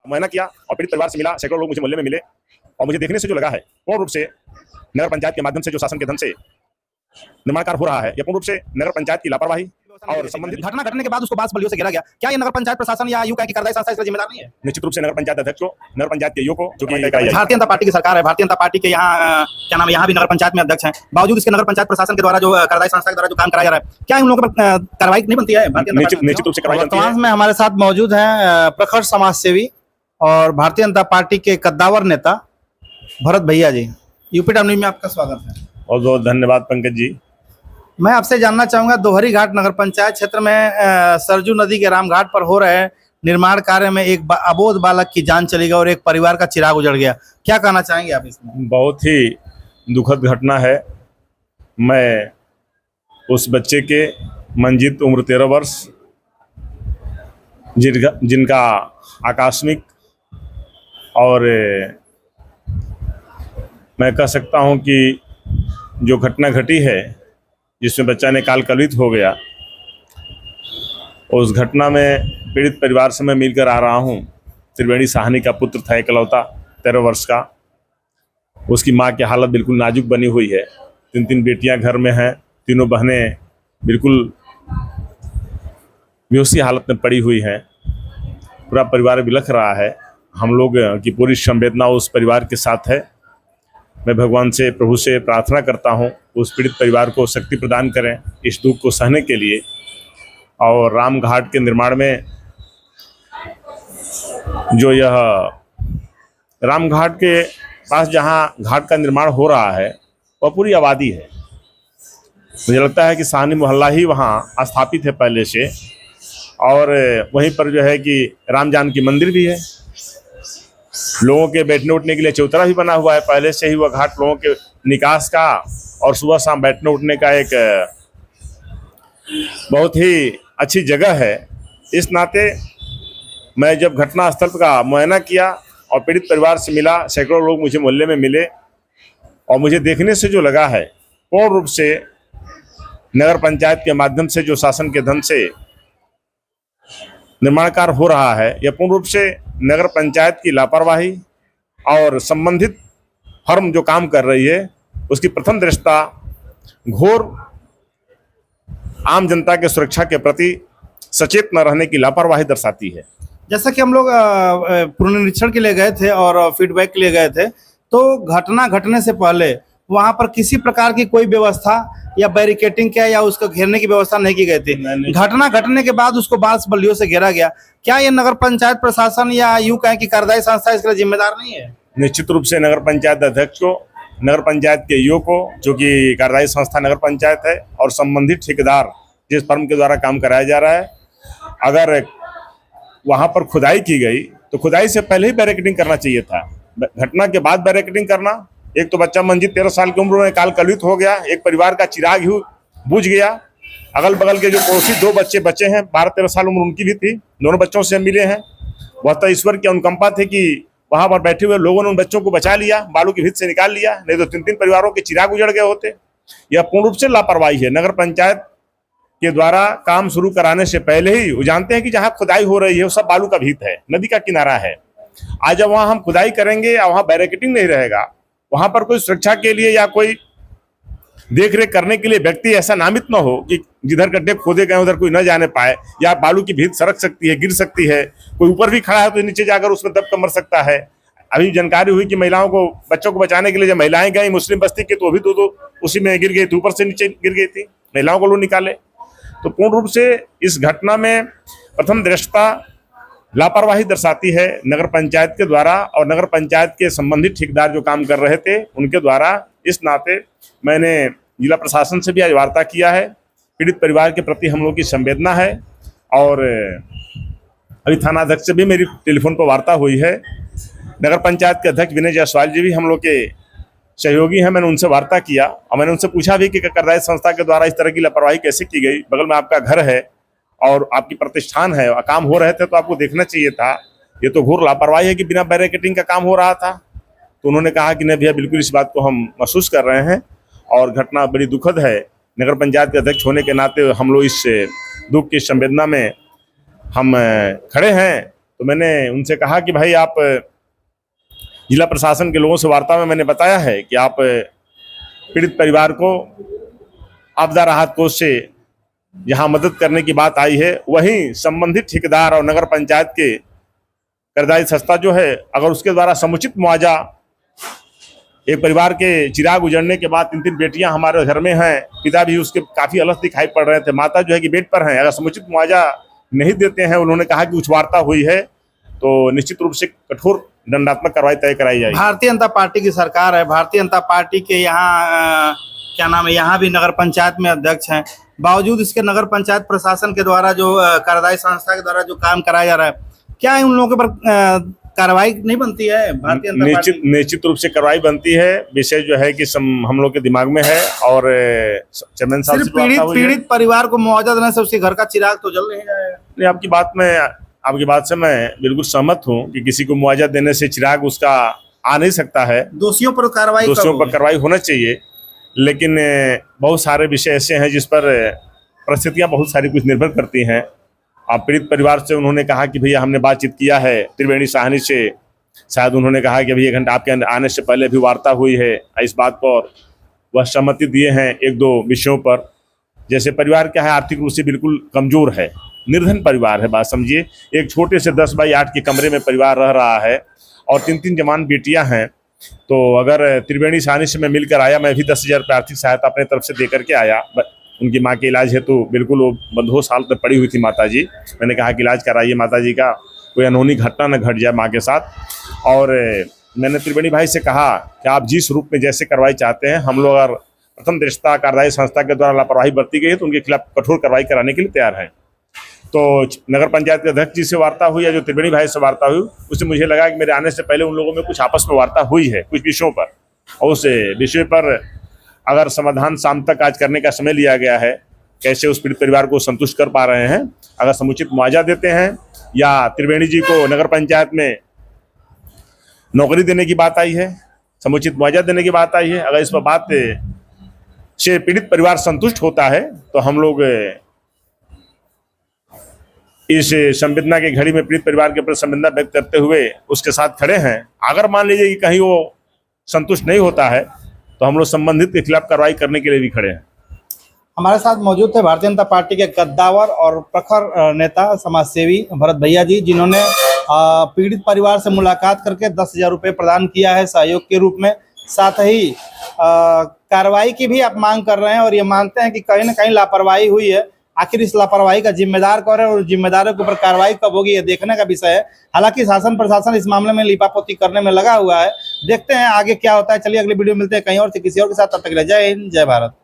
मुआयना किया और पीड़ित परिवार से मिला। सैकड़ों लोग मुझे मोहल्ले में मिले और मुझे देखने से जो लगा है पूर्ण रूप से नगर पंचायत के माध्यम से जो शासन के धन से निर्माण कार्य हो रहा है, यह पूर्ण रूप से नगर पंचायत की लापरवाही और संबंधित घटना घटने के बाद उसको बांस बल्लियों से घेरा गया। क्या ये नगर पंचायत प्रशासन या यूं कह कि कार्यदायी संस्था इसका जिम्मेदार नहीं है? निश्चित रूप से नगर पंचायत अध्यक्ष को, नगर पंचायत के को जो कि भारतीय जनता पार्टी की सरकार है, भारतीय जनता पार्टी के यहाँ क्या नाम है, यहाँ भी नगर पंचायत में अध्यक्ष हैं, बावजूद इसके नगर पंचायत प्रशासन के द्वारा जो कार्यदायी संस्था के द्वारा जो काम कराया जा रहा है, क्या इन लोगों पर कार्रवाई नहीं बनती है? निश्चित रूप से कार्रवाई बनती है। वर्तमान में हमारे साथ मौजूद हैं प्रखर समाज सेवी और भारतीय जनता पार्टी के कद्दावर नेता भरत भैया जी। यूपी टाइम न्यूज में आपका स्वागत है। बहुत बहुत धन्यवाद पंकज जी। मैं आपसे जानना चाहूंगा, दोहरी घाट नगर पंचायत क्षेत्र में सरजू नदी के रामघाट पर हो रहे निर्माण कार्य में एक अबोध बालक की जान चली गई और एक परिवार का चिराग उजड़ गया। क्या कहना चाहेंगे आप इसमें? बहुत ही दुखद घटना है। मैं उस बच्चे के मंजीत उम्र 13 वर्ष जिनका आकस्मिक और मैं कह सकता हूं कि जो घटना घटी है जिसमें बच्चा ने काल कलवित हो गया, उस घटना में पीड़ित परिवार से मैं मिलकर आ रहा हूं। त्रिवेणी साहनी का पुत्र था, इकलौता 13 वर्ष का। उसकी मां की हालत बिल्कुल नाजुक बनी हुई है। 3 बेटियां घर में हैं, तीनों बहनें बिल्कुल बेहोशी हालत में पड़ी हुई हैं। पूरा परिवार बिलख रहा है। हम लोग की पूरी संवेदना उस परिवार के साथ है। मैं भगवान से, प्रभु से प्रार्थना करता हूं उस पीड़ित परिवार को शक्ति प्रदान करें इस दुख को सहने के लिए। और रामघाट के निर्माण में जो यह रामघाट के पास जहां घाट का निर्माण हो रहा है वह पूरी आबादी है। मुझे लगता है कि साहनी मोहल्ला ही वहां स्थापित है पहले से, और वहीं पर जो है कि राम जानकी मंदिर भी है। लोगों के बैठने उठने के लिए चौतरा भी बना हुआ है। पहले से ही वह घाट लोगों के निकास का और सुबह शाम बैठने उठने का एक बहुत ही अच्छी जगह है। इस नाते मैं जब घटना स्थल का मुआयना किया और पीड़ित परिवार से मिला, सैकड़ों लोग मुझे मोहल्ले में मिले और मुझे देखने से जो लगा है पूर्ण रूप से नगर पंचायत के माध्यम से जो शासन के धन से निर्माण कार्य हो रहा है, यह पूर्ण रूप से नगर पंचायत की लापरवाही और संबंधित फर्म जो काम कर रही है उसकी प्रथम दृष्टया घोर आम जनता के सुरक्षा के प्रति सचेत न रहने की लापरवाही दर्शाती है। जैसा कि हम लोग पुनरीक्षण के लिए गए थे और फीडबैक के लिए गए थे, तो घटना घटने से पहले वहां पर किसी प्रकार की कोई व्यवस्था या बैरिकेटिंग क्या या उसको घेरने की व्यवस्था नहीं की गई थी। घटना घटने के बाद उसको बांस बल्लियों से घेरा गया। क्या ये नगर पंचायत प्रशासन या यूं कहें कि कार्यदायी संस्था इसके लिए जिम्मेदार नहीं है? निश्चित रूप से नगर पंचायत अध्यक्ष को, नगर पंचायत के को जो कि कार्यदायी संस्था नगर पंचायत है, और संबंधित ठेकेदार जिस फर्म के द्वारा काम कराया जा रहा है, अगर वहां पर खुदाई की गई तो खुदाई से पहले ही बैरिकेडिंग करना चाहिए था। घटना के बाद बैरिकेडिंग करना, एक तो बच्चा मंजीत 13 साल की उम्र में काल कलवित हो गया, एक परिवार का चिराग ही बुझ गया। अगल बगल के जो पड़ोसी 2 बच्चे बचे हैं, 12-13 साल उम्र उनकी भी थी, दोनों बच्चों से मिले हैं। वह तो ईश्वर की अनुकंपा थे कि वहां पर बैठे हुए लोगों ने उन बच्चों को बचा लिया, बालू की भीत से निकाल लिया, नहीं तो 3 परिवारों के चिराग उजड़ गए होते। यह पूर्ण रूप से लापरवाही है। नगर पंचायत के द्वारा काम शुरू कराने से पहले ही वो जानते हैं कि जहाँ खुदाई हो रही है वो सब बालू का भीत है, नदी का किनारा है। आज जब वहाँ हम खुदाई करेंगे या वहाँ बैरिकेडिंग नहीं रहेगा, वहां पर कोई सुरक्षा के लिए या कोई देखरेख करने के लिए व्यक्ति ऐसा नामित न हो कि जिधर गड्ढे खोदे गए उधर कोई न जाने पाए, या बालू की भीत सरक सकती है, गिर सकती है, कोई ऊपर भी खड़ा है तो नीचे जाकर उसमें दब कर मर सकता है। अभी जानकारी हुई कि महिलाओं को, बच्चों को बचाने के लिए जब महिलाएं गई मुस्लिम बस्ती के, तो भी 2 उसी में गिर गई थी, ऊपर से नीचे गिर गई थी, महिलाओं को लोग निकाले। तो पूर्ण रूप से इस घटना में प्रथम दृष्टया लापरवाही दर्शाती है नगर पंचायत के द्वारा, और नगर पंचायत के संबंधित ठेकेदार जो काम कर रहे थे उनके द्वारा। इस नाते मैंने जिला प्रशासन से भी आज वार्ता किया है। पीड़ित परिवार के प्रति हम लोग की संवेदना है, और अभी थानाध्यक्ष से भी मेरी टेलीफोन पर वार्ता हुई है। नगर पंचायत के अध्यक्ष विनय जायसवाल जी भी हम लोग के सहयोगी हैं। मैंने उनसे वार्ता किया और मैंने उनसे पूछा भी कि कार्यदायी संस्था के द्वारा इस तरह की लापरवाही कैसे की गई। बगल में आपका घर है और आपकी प्रतिष्ठान है, काम हो रहे थे तो आपको देखना चाहिए था। ये तो घोर लापरवाही है कि बिना बैरिकेडिंग का काम हो रहा था। तो उन्होंने कहा कि नहीं भैया, बिल्कुल इस बात को हम महसूस कर रहे हैं और घटना बड़ी दुखद है। नगर पंचायत के अध्यक्ष होने के नाते हम लोग इस दुख की संवेदना में हम खड़े हैं तो मैंने उनसे कहा कि भाई आप जिला प्रशासन के लोगों से वार्ता में मैंने बताया है कि आप पीड़ित परिवार को आपदा राहत कोष से जहां मदद करने की बात आई है, वहीं संबंधित ठेकेदार और नगर पंचायत के कर्जदारी संस्था जो है, अगर उसके द्वारा समुचित मुआवजा, एक परिवार के चिराग उजड़ने के बाद 3 बेटियां हमारे घर में हैं, पिता भी उसके काफी अलग दिखाई पड़ रहे थे, माता जो है कि बेड पर हैं, अगर समुचित मुआवजा नहीं देते हैं, उन्होंने कहा कि कुछ वार्ता हुई है तो निश्चित रूप से कठोर दंडात्मक कार्रवाई तय कराई जाएगी। भारतीय जनता पार्टी की सरकार है, भारतीय जनता पार्टी के यहाँ क्या नाम है, यहाँ भी नगर पंचायत में अध्यक्ष हैं, बावजूद इसके नगर पंचायत प्रशासन के द्वारा जो कार्यदायी संस्था के द्वारा जो काम कराया जा रहा है, क्या उन लोगों के पर कार्रवाई नहीं बनती है? भारतीय जनता पार्टी निश्चित रूप से कार्रवाई बनती है। विषय जो है कि हम लोग के दिमाग में है और चेयरमैन साहब से बात हुई है। पीड़ित परिवार को मुआवजा देने से उसके घर का चिराग तो जल नहीं जाएगा। नहीं, आपकी बात से मैं बिल्कुल सहमत हूँ कि किसी को मुआवजा देने से चिराग उसका आ नहीं सकता है। दोषियों पर कार्रवाई होना चाहिए, लेकिन बहुत सारे विषय ऐसे हैं जिस पर परिस्थितियां बहुत सारी कुछ निर्भर करती हैं। आप पीड़ित परिवार से उन्होंने कहा कि भैया हमने बातचीत किया है त्रिवेणी साहनी से, शायद उन्होंने कहा कि अभी 1 घंटा आपके आने से पहले भी वार्ता हुई है, इस बात पर वह सहमति दिए हैं 1-2 विषयों पर। जैसे परिवार क्या है, आर्थिक रूप से बिल्कुल कमजोर है, निर्धन परिवार है, बात समझिए। एक छोटे से 10 बाई 8 के कमरे में परिवार रह रहा है और 3 जवान बेटियां हैं। तो अगर त्रिवेणी साहनी से मैं मिलकर आया, मैं भी 10,000 रुपये आर्थिक सहायता अपने तरफ से दे करके आया। उनकी माँ के इलाज है तो बिल्कुल वो बदहोश हालत में पड़ी हुई थी माता जी। मैंने कहा कि इलाज कराइए माता जी का, कोई अनहोनी घटना न घट जाए माँ के साथ। और मैंने त्रिवेणी भाई से कहा कि आप जिस रूप में जैसे कार्रवाई चाहते हैं, हम लोग अगर प्रथम दृष्टया कार्यदायी संस्था के द्वारा लापरवाही बरती गई है तो उनके खिलाफ कठोर कार्रवाई कराने के लिए तैयार हैं। तो नगर पंचायत के अध्यक्ष जी से वार्ता हुई या जो त्रिवेणी भाई से वार्ता हुई, उससे मुझे लगा कि मेरे आने से पहले उन लोगों में कुछ आपस में वार्ता हुई है कुछ विषयों पर, और उस विषय पर अगर समाधान शाम तक आज करने का समय लिया गया है, कैसे उस पीड़ित परिवार को संतुष्ट कर पा रहे हैं। अगर समुचित मुआवजा देते हैं या त्रिवेणी जी को नगर पंचायत में नौकरी देने की बात आई है, समुचित मुआवजा देने की बात आई है, अगर इस पर बात से पीड़ित परिवार संतुष्ट होता है तो हम लोग इस संवेदना की घड़ी में पीड़ित परिवार के प्रति संवेदना व्यक्त करते हुए उसके साथ खड़े हैं। अगर मान लीजिए कि कहीं वो संतुष्ट नहीं होता है तो हम लोग संबंधित के खिलाफ कार्रवाई करने के लिए भी खड़े हैं। हमारे साथ मौजूद थे भारतीय जनता पार्टी के कद्दावर और प्रखर नेता समाजसेवी भरत भैया जी, जिन्होंने पीड़ित परिवार से मुलाकात करके 10,000 रुपये प्रदान किया है सहयोग के रूप में। साथ ही कार्रवाई की भी आप मांग कर रहे हैं और ये मानते हैं कि कहीं ना कहीं लापरवाही हुई है। आखिर इस लापरवाही का जिम्मेदार कौन है और जिम्मेदारों के ऊपर कार्रवाई कब होगी, ये देखने का विषय है। हालांकि शासन प्रशासन इस मामले में लिपापोती करने में लगा हुआ है। देखते हैं आगे क्या होता है। चलिए अगली वीडियो मिलते हैं कहीं और से किसी और के साथ, तब तक के लिए जय हिंद जय भारत।